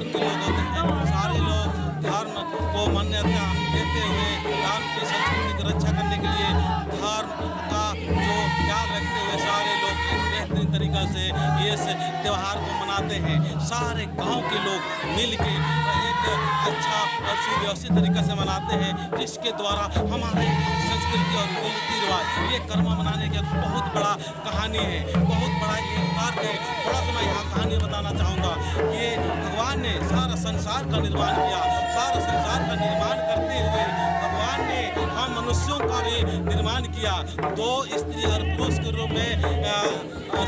के लोग होते हैं, सारे लोग धर्म को मान्यता देते हुए धर्म की संस्कृति की रक्षा करने के लिए धर्म का जो ख्याल रखते हुए सारे लोग एक बेहतरीन तरीक़ा से इस त्यौहार को मनाते हैं। सारे गांव के लोग मिल के एक अच्छा और सुव्यवस्थित तरीक़े से मनाते हैं, जिसके द्वारा हमारे संस्कृति और रीति रिवाज ये कर्म मनाने का बहुत बड़ा कहानी है, बहुत बड़ा एक पार्क है। थोड़ा सा मैं यहाँ कहानी बताना चाहूँगा। ये भगवान ने सारा संसार का निर्माण किया, सारा संसार का निर्माण करते हुए भगवान ने हम मनुष्यों का भी निर्माण किया। 2 स्त्री और पुरुष के रूप में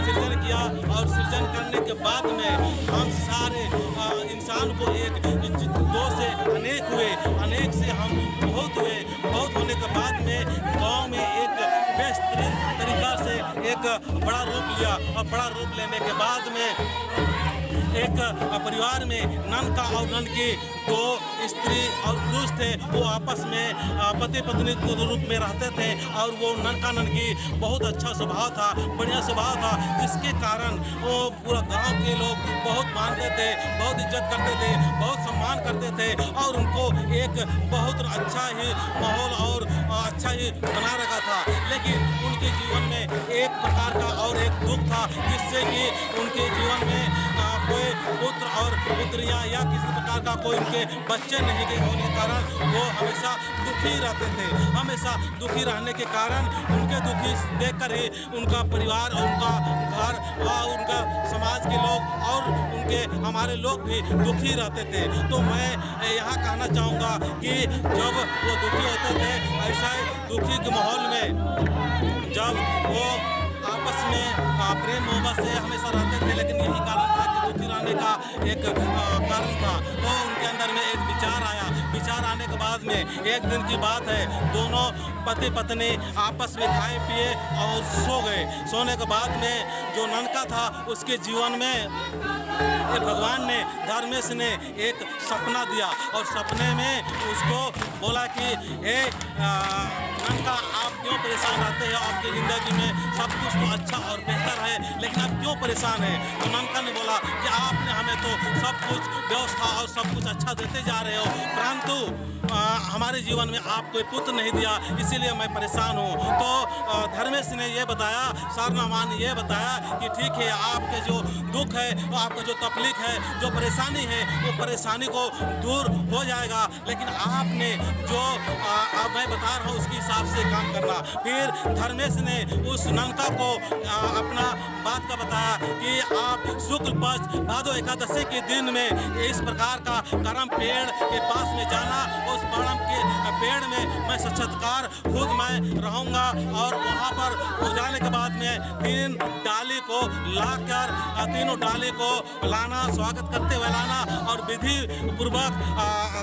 सृजन किया और सृजन करने के बाद में हम सारे इंसान को एक 2 से अनेक हुए, अनेक से हम बहुत हुए। बहुत होने के बाद में गांव में एक बेहतरीन तरीक़ा से एक बड़ा रूप लिया और बड़ा रूप लेने के बाद में एक परिवार में ननका और ननकी 2 स्त्री और पुरुष थे। वो आपस में पति पत्नी के रूप में रहते थे और वो ननका ननकी बहुत अच्छा स्वभाव था, बढ़िया स्वभाव था, जिसके कारण वो पूरा गांव के लोग बहुत मानते थे, बहुत इज्जत करते थे, बहुत सम्मान करते थे और उनको एक बहुत अच्छा ही माहौल और अच्छा ही बना रखा था। लेकिन उनके जीवन में एक प्रकार का और एक दुख था, जिससे कि उनके जीवन में कोई पुत्र और पुत्रियाँ या किसी प्रकार का कोई उनके बच्चे नहीं के होने के कारण वो हमेशा दुखी रहते थे। हमेशा दुखी रहने के कारण उनके दुखी देखकर ही उनका परिवार, उनका घर और उनका समाज के लोग और उनके हमारे लोग भी दुखी रहते थे। तो मैं यहाँ कहना चाहूँगा कि जब वो दुखी होते थे, ऐसा दुखी के माहौल में जब वो आपस में प्रेम मोहब्बत से हमेशा रहते थे, लेकिन यही कारण था कि दुखी रहने का एक कारण था। तो उनके अंदर में एक विचार आया। विचार आने के बाद में एक दिन की बात है, दोनों पति पत्नी आपस में खाए पिए और सो गए। सोने के बाद में जो ननका था उसके जीवन में भगवान ने धर्मेश ने एक सपना दिया और सपने में उसको बोला कि ननका, आप क्यों परेशान रहते हैं? आपकी ज़िंदगी में सब कुछ तो अच्छा और बेहतर है, लेकिन आप क्यों परेशान हैं? तो ननका ने बोला कि आपने हमें तो सब कुछ व्यवस्था और सब कुछ अच्छा देते जा रहे हो, परंतु हमारे जीवन में आप कोई पुत्र नहीं दिया, इसीलिए मैं परेशान हूँ। तो धर्मेश ने ये बताया, सारनामा ने ये बताया कि ठीक है, आपके जो दुख है, आपका जो तकलीफ है, जो परेशानी है, वो परेशानी को दूर हो जाएगा, लेकिन आपने जो अब मैं बता रहा हूँ उसके हिसाब से काम करना। फिर धर्मेश ने उस ननका को अपना बात का बताया कि आप शुक्ल पक्ष भादो एकादशी के दिन में इस प्रकार का करम पेड़ के पास में जाना, उस परम के पेड़ में मैं साक्षात्कार खुद मैं रहूँगा और वहाँ पर हो जाने के बाद में 3 डाली को लाकर, तीनों डाली को लाना, स्वागत करते हुए लाना और विधि पूर्वक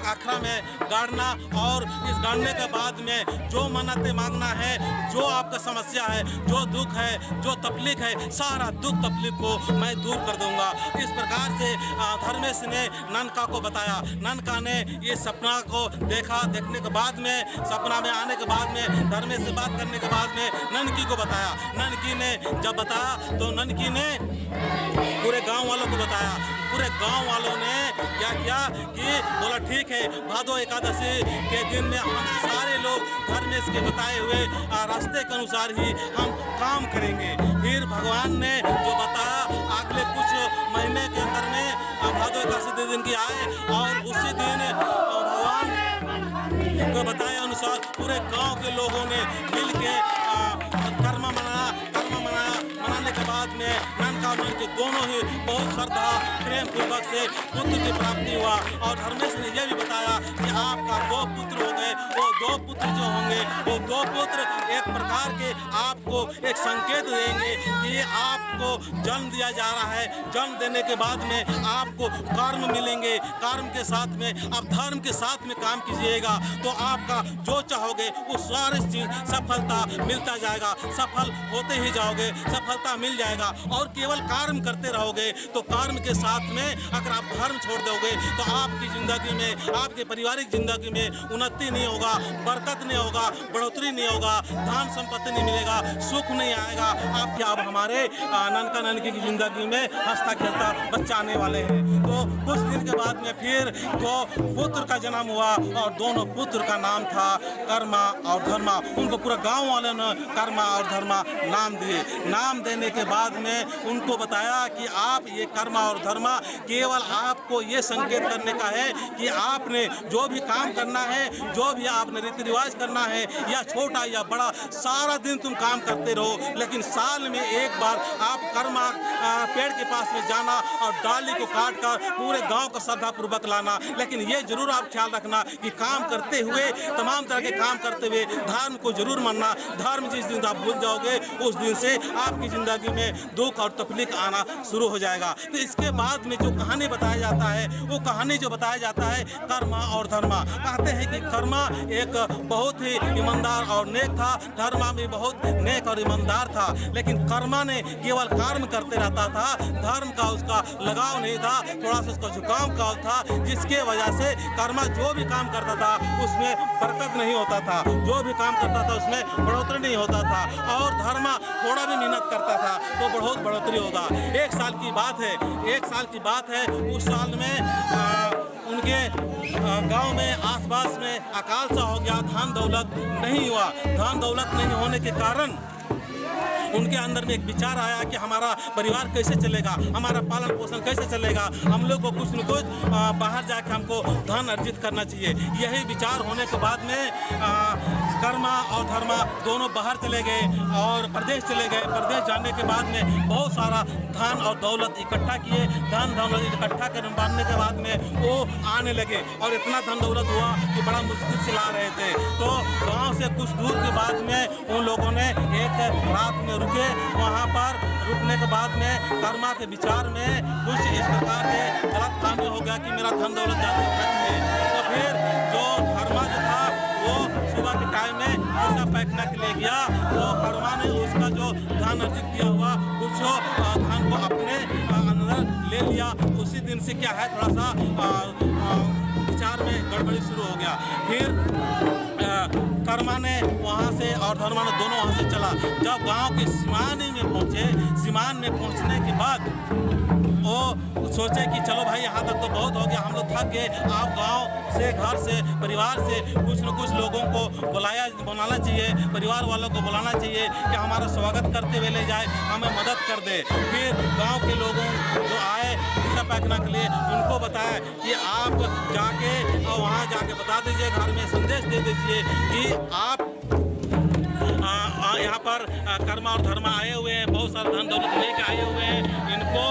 अखरा में गाड़ना और इस गाड़ने के बाद में जो मन्नतें मांगना है, जो आपका समस्या है, जो दुख है, जो तकलीफ है, सारा दुख तकलीफ को मैं दूर कर दूंगा। इस प्रकार से धर्मेश ने ननका को बताया। ननका ने ये सपना को देखा। देखने के बाद में, सपना में आने के बाद में, धर्मेश से बात करने के बाद में ननकी को बताया। ननकी ने जब बताया तो ननकी ने पूरे गांव वालों को बताया। पूरे गांव वालों ने क्या किया कि बोला ठीक है, भादो एकादशी के दिन में हम सारे लोग धर्मेश के बताए हुए रास्ते के अनुसार ही हम काम करेंगे। फिर भगवान ने जो बताया, अगले कुछ महीने के अंदर में भादो एकादशी दिन की आए और उसी दिन भगवान को बताए अनुसार पूरे गांव के लोगों ने मिल के कर्म मनाने के बाद में ननका और ननकी दोनों ही बहुत श्रद्धा प्रेम पूर्वक से पुत्र की प्राप्ति हुआ। और धर्मेश ने यह भी बताया कि आपका 2 पुत्र हो गए। वो 2 पुत्र जो होंगे, वो 2 पुत्र एक प्रकार के आपको एक संकेत देंगे कि आपको जन्म दिया जा रहा है। जन्म देने के बाद में आपको कर्म मिलेंगे। कर्म के साथ में आप धर्म के साथ में काम कीजिएगा तो आपका जो चाहोगे वो सारी चीज सफलता मिलता जाएगा। सफल होते ही जाओगे, सफलता मिल जाएगा। और केवल कर्म करते रहोगे तो कर्म के साथ में अगर आप धर्म छोड़ दोगे तो आपकी ज़िंदगी में, आपके पारिवारिक ज़िंदगी में उन्नति नहीं होगा। होगा, बरकत नहीं होगा, बढ़ोतरी नहीं होगा, धन संपत्ति नहीं मिलेगा, सुख नहीं आएगा। आप क्या अब हमारे ननका ननकी की ज़िंदगी में हंसता खेलता बच्चा आने वाले हैं। तो कुछ दिन के बाद में फिर दो पुत्र का जन्म हुआ और दोनों पुत्र का नाम था कर्मा और धर्मा। उनको पूरा गांव वालों ने कर्मा और धर्मा नाम दिए। नाम देने के बाद में उनको बताया कि आप ये कर्मा और धर्मा केवल आपको ये संकेत करने का है कि आपने जो भी काम करना है, जो भी आपने रीति रिवाज करना है, या छोटा या बड़ा, सारा दिन तुम काम करते रहो, लेकिन साल में एक बार आप कर्मा पेड़ के पास में जाना और डाली को काट कर पूरे गांव को श्रद्धापूर्वक लाना। लेकिन ये जरूर आप ख्याल रखना कि काम करते हुए, तमाम तरह के काम करते हुए धर्म को जरूर मानना। धर्म जिस दिन आप भूल जाओगे उस दिन से आपकी ज़िंदगी में दुख और तकलीफ आना शुरू हो जाएगा। तो इसके बाद में जो कहानी बताया जाता है, वो कहानी जो बताया जाता है कर्मा और धर्मा। कहते हैं कि कर्मा एक बहुत ही ईमानदार और नेक था, धर्मा भी बहुत नेक और ईमानदार था, लेकिन कर्मा ने केवल कर्म करते रहता था, धर्म का उसका लगाव नहीं था, थोड़ा सा उसका झुकाव का था, जिसके वजह से कर्मा जो भी काम करता था उसमें बरकत नहीं होता था, जो भी काम करता था उसमें बढ़ोतरी नहीं होता था, और धर्मा थोड़ा भी मेहनत करता था तो बहुत बढ़ोतरी होगा। एक साल की बात है, एक साल की बात है, उस साल में उनके गांव में आसपास में अकाल सा हो गया, धन दौलत नहीं हुआ। धन दौलत नहीं होने के कारण उनके अंदर में एक विचार आया कि हमारा परिवार कैसे चलेगा, हमारा पालन पोषण कैसे चलेगा, हम लोग को कुछ न कुछ बाहर जाके हमको धन अर्जित करना चाहिए। यही विचार होने के बाद में कर्मा और धर्मा दोनों बाहर चले गए और प्रदेश चले गए। प्रदेश जाने के बाद में बहुत सारा धन और दौलत इकट्ठा किए। धन दौलत इकट्ठा करने के बाद में वो आने लगे और इतना धन दौलत हुआ कि बड़ा मुश्किल से ला रहे थे। तो गाँव से कुछ दूर के बाद में उन लोगों ने एक रात में रुके। वहाँ पर रुकने के बाद में कर्मा के विचार में कुछ इस प्रकार के गलत काम हो गया कि मेरा धन दौलत जाते है। तो फिर जो धर्मा जो था वो सुबह के टाइम में उसका पैकना के लिए गया। तो कर्मा ने उसका जो धन अर्जित किया हुआ कुछ धन को अपने अंदर ले लिया। उसी दिन से क्या है, थोड़ा सा विचार में गड़बड़ी शुरू हो गया। फिर कर्मा ने वहाँ से और धर्मा ने दोनों वहाँ से चला। जब गांव के सीमाने में पहुँचे, सीमान में पहुँचने के बाद वो सोचे कि चलो भाई यहाँ तक तो बहुत हो गया, हम लोग थक गए, आप गांव से, घर से, परिवार से कुछ न कुछ लोगों को बुलाना चाहिए, परिवार वालों को बुलाना चाहिए कि हमारा स्वागत करते हुए ले जाए, हमें मदद कर दे। फिर गांव के लोगों जो आए दिशा पैकना के लिए, उनको बताया कि आप जाके और वहाँ जाके बता दीजिए, घर में संदेश दे दीजिए कि आप यहाँ पर कर्मा और धर्मा आए हुए हैं, बहुत सारा धन दौलत लेके आए हुए हैं, इनको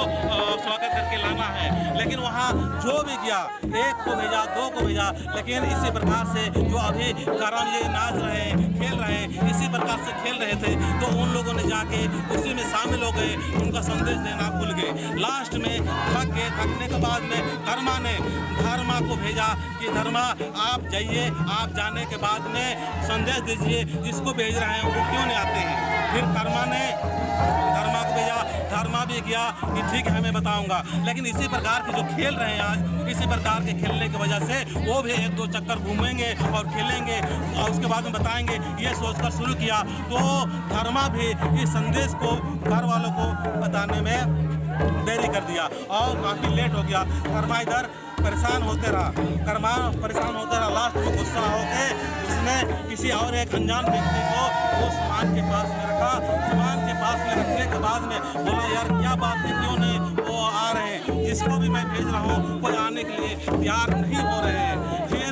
स्वागत करके लाना है। लेकिन वहाँ जो भी गया, एक को भेजा, दो को भेजा, लेकिन इसी प्रकार से जो अभी कर्म ये नाच रहे हैं, खेल रहे हैं, इसी प्रकार से खेल रहे थे, तो उन लोगों ने जाके उसी में शामिल हो गए, उनका संदेश देना भूल गए। लास्ट में थक गए। थकने के बाद में कर्मा ने धर्मा को भेजा कि धर्मा आप जाइए, आप जाने के बाद में संदेश दीजिए, जिसको भेज रहे हैं वो क्यों नहीं आते हैं। फिर कर्मा ने धर्मा को भेजा, धर्मा भी गया कि ठीक है मैं बताऊंगा। लेकिन इसी प्रकार के जो खेल रहे हैं आज, इसी प्रकार के खेलने की वजह से वो भी एक दो चक्कर घूमेंगे और खेलेंगे और उसके बाद में बताएंगे, ये सोचकर शुरू किया। तो धर्मा भी इस संदेश को घर वालों को बताने में देरी कर दिया और काफ़ी लेट हो गया। कर्मा इधर परेशान होते रहा, कर्मा परेशान होते रहा। लास्ट में गुस्सा होके उसने किसी और एक अनजान व्यक्ति को वो सामान के पास में रखा। सामान के पास में रखने के बाद में बोला, यार क्या बात है, क्यों नहीं वो आ रहे हैं, जिसको भी मैं भेज रहा हूँ कोई आने के लिए तैयार नहीं हो रहे हैं। फिर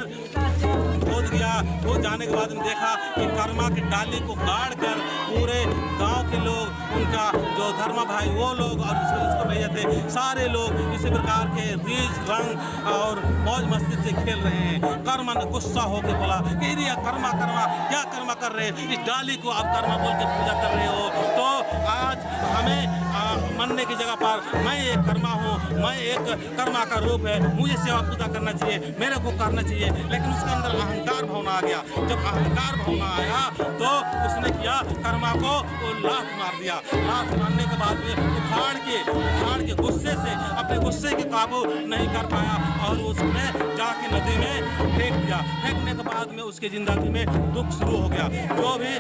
खोद गया, खोद जाने के बाद में देखा कि कर्मा की डाली को गाड़ कर पूरे गांव के लोग, उनका जो धर्मा भाई वो लोग और जिसको भेजे थे सारे लोग इसी प्रकार के रीच रंग और मौज मस्ती से खेल रहे हैं। कर्मा ने गुस्सा होकर बोला कि ये कर्मा कर्मा क्या कर्मा कर रहे हैं, इस डाली को आप कर्मा बोल के पूजा कर रहे हो। तो आज हमें मनने की जगह पर मैं एक कर्मा हूँ, मैं एक कर्मा का रूप है, मुझे सेवा पूजा करना चाहिए, मेरे को करना चाहिए। लेकिन उसके अंदर अहंकार भावना आ गया। जब अहंकार भावना आया तो उसने किया, कर्मा को वो लात मार दिया। लात मारने के बाद में उखाड़ के गुस्से से अपने गुस्से के काबू नहीं कर पाया और उसने जाके नदी में फेंक दिया। फेंकने के बाद में उसकी ज़िंदगी में दुख शुरू हो गया। जो भी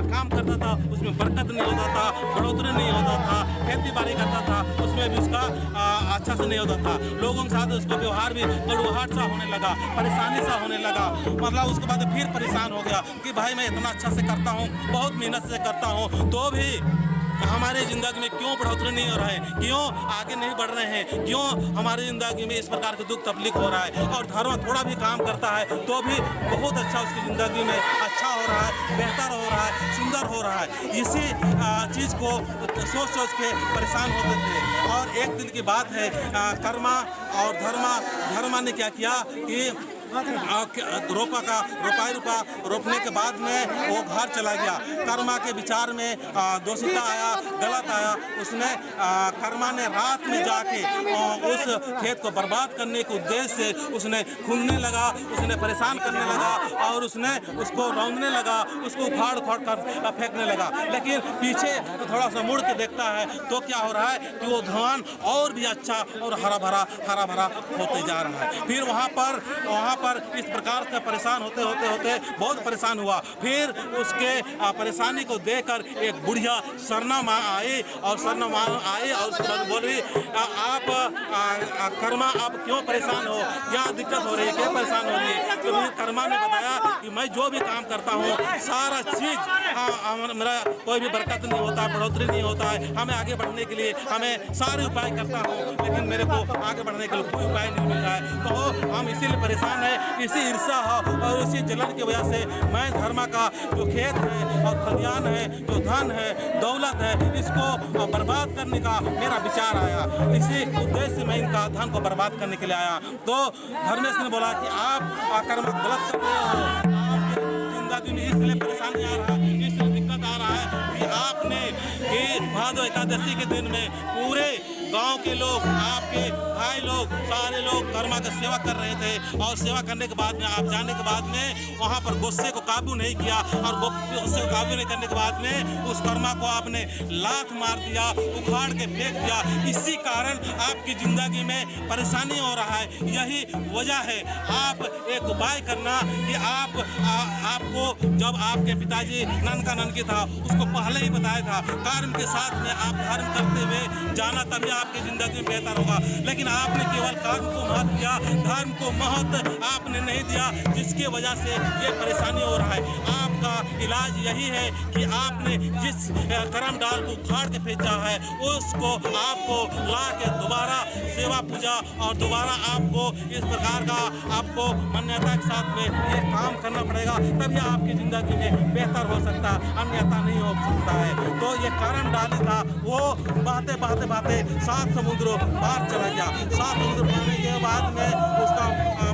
काम करता था उसमें बरकत नहीं होता था, बढ़ोतरी नहीं होता था। खेती बाड़ी करता था उसमें भी उसका अच्छा से नहीं होता था। लोगों के साथ उसका व्यवहार भी कड़वाहट सा होने लगा, परेशानी सा होने लगा। मतलब उसके बाद फिर परेशान हो गया कि भाई मैं इतना अच्छा से करता हूँ, बहुत मेहनत से करता हूँ, तो भी हमारे ज़िंदगी में क्यों बढ़ोतरी नहीं हो रहा है, क्यों आगे नहीं बढ़ रहे हैं, क्यों हमारी ज़िंदगी में इस प्रकार के दुख तकलीफ हो रहा है। और धर्म थोड़ा भी काम करता है तो भी बहुत अच्छा उसकी ज़िंदगी में अच्छा हो रहा है, बेहतर हो रहा है, सुंदर हो रहा है। इसी चीज़ को सोच सोच के परेशान होते थे। और एक दिन की बात है, कर्मा और धर्मा ने क्या किया कि रुपा रोपने के बाद में वो घर चला गया। कर्मा के विचार में दोषिता आया, गलत आया। उसने कर्मा ने रात में जाके उस खेत को बर्बाद करने के उद्देश्य से उसने खूंदने लगा, उसने परेशान करने लगा और उसने उसको रौंदने लगा, उसको उखाड़ उखाड़ कर फेंकने लगा। लेकिन पीछे थोड़ा सा मुड़ के देखता है तो क्या हो रहा है कि वो धान और भी अच्छा और हरा भरा होते जा रहा है। फिर वहाँ पर इस प्रकार से परेशान होते बहुत परेशान हुआ। फिर उसके परेशानी को देखकर एक बुढ़िया सरना माँ आई और उसके बाद बोली, आप कर्मा आप क्यों परेशान हो, क्या दिक्कत हो रही है, क्या परेशान हो रही है। तो कर्मा ने बताया कि मैं जो भी काम करता हूँ सारा चीज़ मेरा कोई भी बरकत नहीं होता, बढ़ोतरी नहीं होता है। हमें आगे बढ़ने के लिए हमें सारे उपाय करता हूँ, लेकिन मेरे को आगे बढ़ने के लिए कोई उपाय नहीं मिल रहा है। तो हम इसीलिए परेशान हैं, इसी ईर्ष्या और इसी जलन की वजह से मैं धर्मा का जो खेत है और खलियान है, जो धन है, दौलत है, इसको बर्बाद करने का मेरा विचार आया। इसी उद्देश्य से मैं इनका धन को बर्बाद करने के लिए आया। तो धर्मेश ने बोला कि आप कर्म गलत कर रहे हो, आपकी जिंदगी में इसलिए परेशानी आ रहा है, इसलिए दिक्कत आ रहा है कि आपने भादो एकादशी के दिन में पूरे गांव के लोग, आपके भाई लोग, सारे लोग कर्मा का सेवा कर रहे थे। और सेवा करने के बाद में आप जाने के बाद में वहां पर गुस्से को काबू नहीं किया और गुस्से को काबू नहीं करने के बाद में उस कर्मा को आपने लात मार दिया, उखाड़ के फेंक दिया। इसी कारण आपकी जिंदगी में परेशानी हो रहा है। यही वजह है। आप एक उपाय करना कि आपको जब आपके पिताजी ननका ननकी था उसको पहले ही बताया था, कर्म के साथ में आप धर्म करते हुए जाना, तभी आपकी जिंदगी में बेहतर होगा। लेकिन आपने केवल कर्म को महत्व दिया, धर्म को महत्व आपने नहीं दिया, जिसकी वजह से ये परेशानी हो रहा है। आपका इलाज यही है कि आपने जिस कर्म डाल को उखाड़ के फेंचा है उसको आपको ला के दोबारा सेवा पूजा और दोबारा आपको इस प्रकार का आपको मान्यता के साथ में ये काम करना पड़ेगा, तभी आपकी जिंदगी में बेहतर हो सकता है, अन्यथा नहीं हो सकता है। तो ये कर्म डाली था, वो बहते 7 समुद्रों पार चला गया। 7 समुद्र पाने के बाद में उसका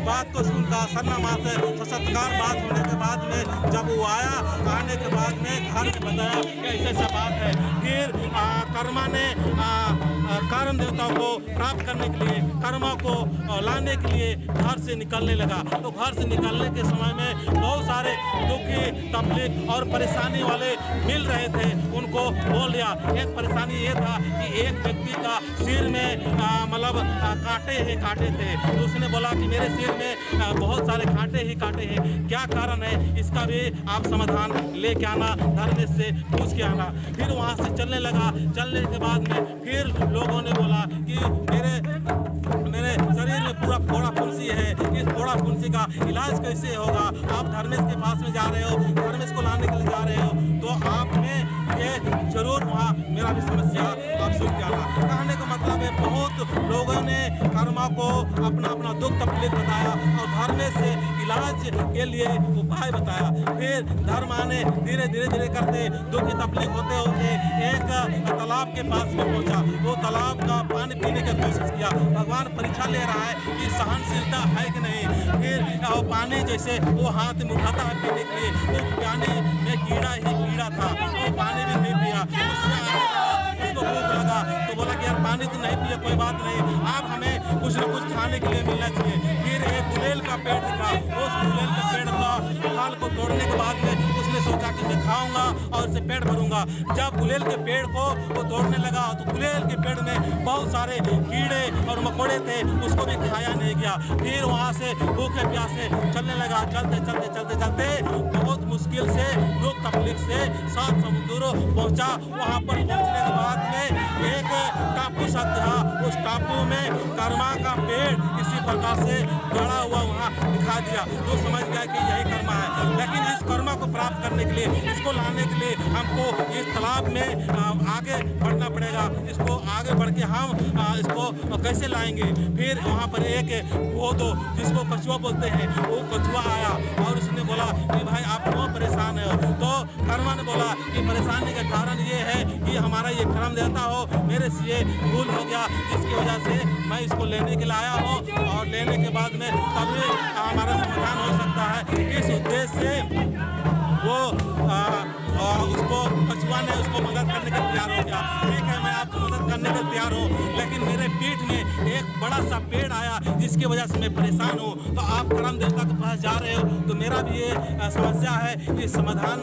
बात को सुनता सरना माँ से सत्कार बात होने के बाद में जब वो आने के बाद में घर में बताया कि ऐसा बात है। फिर कर्मा ने कर्म देवताओं को प्राप्त करने के लिए, कर्मा को लाने के लिए घर से निकलने लगा। तो घर से निकलने के समय में बहुत सारे दुखी, तकलीफ और परेशानी वाले मिल रहे थे। उनको बोल दिया। एक परेशानी ये था कि एक व्यक्ति का सिर में मतलब कांटे थे। तो उसने बोला कि मेरे सिर में बहुत सारे कांटे हैं, क्या कारण है, इसका भी आप समाधान लेके आना, धर्मेश से पूछ के आना। फिर वहाँ से चलने लगा। चलने के बाद में फिर लोगों ने बोला कि मेरे शरीर में पूरा फोड़ा फुंसी है, इस फोड़ा फुंसी का इलाज कैसे होगा। आप धर्मेश के पास में जा रहे हो, धर्मेश को लाने के लिए जा रहे हो, तो आपने ये जरूर वहाँ मेरा भी समस्या आप सुन के आना। कहने का मतलब है बहुत लोगों ने कर्मा को अपना दुख तकलीफ बताया और धर्मेश से इलाज के लिए उपाय बताया। फिर धर्मा ने धीरे धीरे करते दुखी तकलीफ होते एक तालाब के पास में पहुंचा। वो तालाब का पानी पीने की कोशिश किया। भगवान परीक्षा ले रहा है कि सहनशीलता है कि नहीं। फिर वो पानी जैसे वो हाथ में उठाता है पीने के लिए, वो पानी में कीड़ा था, वो पानी भी नहीं पिया। उसको भूख लगा तो बोला कि यार पानी तो नहीं पिया, कोई बात नहीं, आप हमें कुछ न कुछ खाने के लिए मिलना चाहिए। फिर एक गुलेल का पेड़ दिखा, उस गुलेल के पेड़ का फल को तोड़ने के बाद में उसने उसने सोचा कि मैं खाऊंगा और इससे पेट भरूंगा। जब गुलेल के पेड़ को वो तोड़ने लगा तो गुलेल के पेड़ में बहुत सारे कीड़े और मकोड़े थे, उसको भी खाया नहीं गया। फिर वहाँ से भूखे प्यासे चलने लगा। चलते चलते चलते चलते बहुत मुश्किल से दुख तकलीफ से 7 समुद्रों पहुँचा। वहाँ पर पहुँचने के बाद में एक टापू सा था, उस टापू में कर्मा का पेड़ इसी प्रकार से गड़ा हुआ वहाँ दिखा दिया। तो समझ गया कि यही कर्मा है। लेकिन इस कर्मा को प्राप्त करने के लिए, इसको लाने के लिए हमको इस तालाब में आगे बढ़ना पड़ेगा। इसको आगे बढ़ के हम इसको कैसे लाएंगे। फिर वहाँ पर एक वो जिसको कछुआ बोलते हैं, वो कछुआ आया और उसने बोला कि भाई आप क्यों परेशान हो। तो कर्मा ने बोला कि परेशानी का कारण ये है कि हमारा ये कर्म देता हो मेरे से ये भूल हो गया, जिसकी वजह से मैं इसको लेने के लिए आया हूँ और लेने के बाद में तभी हमारा समाधान हो सकता है। इस उद्देश्य से वो उसको कछुआ ने उसको मदद करने के तैयार हो गया। ठीक है, मैं आपको मदद करने के तैयार हूँ, लेकिन मेरे पीठ में एक बड़ा सा पेड़ आया जिसकी वजह से मैं परेशान हूँ। तो आप करम देवता के पास जा रहे हो तो मेरा भी ये समस्या है कि समाधान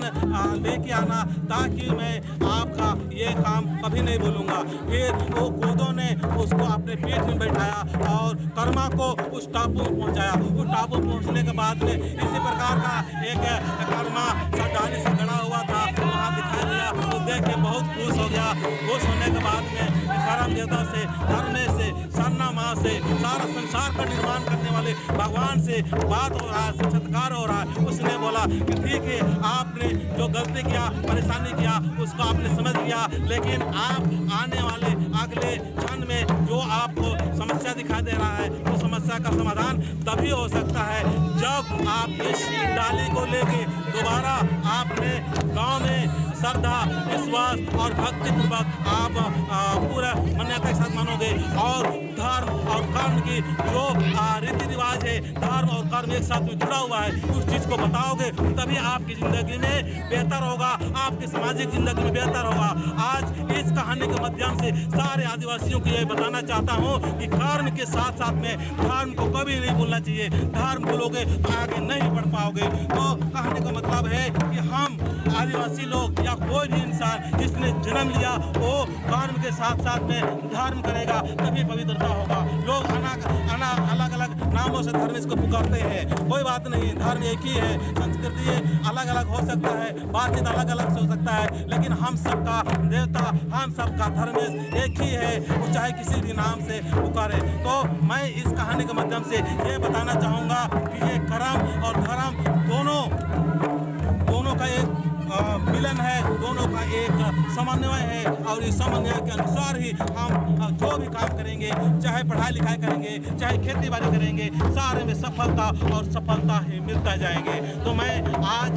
लेके आना, ताकि मैं आपका ये काम कभी नहीं भूलूंगा। फिर वो गोदों ने उसको अपने पीठ में बैठाया और कर्मा को उस टापू में पहुँचाया। उस टापू पहुँचने के बाद में इसी प्रकार का एक कर्मा सा डाली से गड़ा हुआ था, वहाँ दिखाई दिया। तो देख के बहुत खुश हो गया। खुश होने के बाद में करम देवता से, धर्मे से, सरना माँ से, सारा संसार का निर्माण करने वाले भगवान से बात हो रहा है, साक्षात्कार हो रहा है। उसने बोला कि ठीक है, आपने जो गलती किया, परेशानी किया, उसको आपने समझ लिया, लेकिन आप आने वाले अगले क्षण में जो आपको समस्या दिखाई दे रहा है, वो समस्या का समाधान तभी हो सकता है जब आप इस डाली को लेके दोबारा आपने गांव में श्रद्धा, विश्वास और भक्ति पूर्वक आप पूरा मान्यता के साथ मानोगे और धर्म और कर्म की जो रीति रिवाज है, धर्म और कर्म एक साथ में जुड़ा हुआ है, उस चीज़ को बताओगे, तभी आपकी ज़िंदगी में बेहतर होगा, आपकी सामाजिक ज़िंदगी में बेहतर होगा। आज इस कहानी के माध्यम से सारे आदिवासियों को ये बताना चाहता हूँ कि कर्म के साथ साथ में धर्म को कभी नहीं भूलना चाहिए। धर्म भूलोगे तो आगे नहीं बढ़ पाओगे। तो कहानी का मतलब है कि हम आदिवासी लोग या कोई भी इंसान जिसने जन्म लिया, वो कर्म के साथ साथ में धर्म करेगा, तभी पवित्रता होगा। लोग अलग अलग नामों से धर्म इसको पुकारते हैं, कोई बात नहीं, धर्म एक ही है। संस्कृति अलग अलग हो सकता है, बातचीत अलग अलग हो सकता है, लेकिन हम सबका देवता, हम सबका धर्म एक ही है, वो चाहे किसी भी नाम से पुकारे। तो मैं इस कहानी के माध्यम से ये बताना चाहूँगा कि ये कर्म और धर्म दोनों का एक मिलन है, दोनों का एक समन्वय है, और इस समन्वय के अनुसार ही हम जो भी काम करेंगे, चाहे पढ़ाई लिखाई करेंगे, चाहे खेती बाड़ी करेंगे, सारे में सफलता और सफलता ही मिलता जाएंगे। तो मैं आज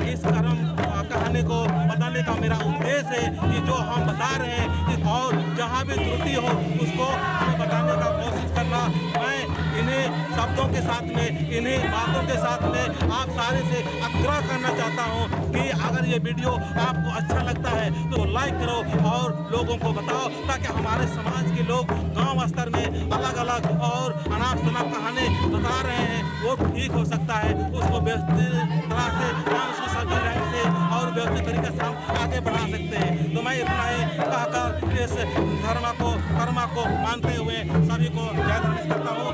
इस कहानी को बताने का मेरा उद्देश्य है कि जो हम बता रहे हैं और जहाँ भी त्रुटि हो उसको हमें बताने का कोशिश करना। मैं इन्हीं शब्दों के साथ में, इन्हीं बातों के साथ में आप सारे से आग्रह करना चाहता हूँ कि अगर ये वीडियो आपको अच्छा लगता है तो लाइक करो और लोगों को बताओ, ताकि हमारे समाज के लोग गांव स्तर में अलग अलग और अनाप शनाप कहानी बता रहे हैं, वो ठीक हो सकता है। उसको व्यवस्थित तरह से हम उसको सभी ढंग से और व्यवस्थित तरीके से हम आगे बढ़ा सकते हैं। तो मैं इतना ही कहकर इस कर्मा को मानते हुए सभी को जय करता हूँ।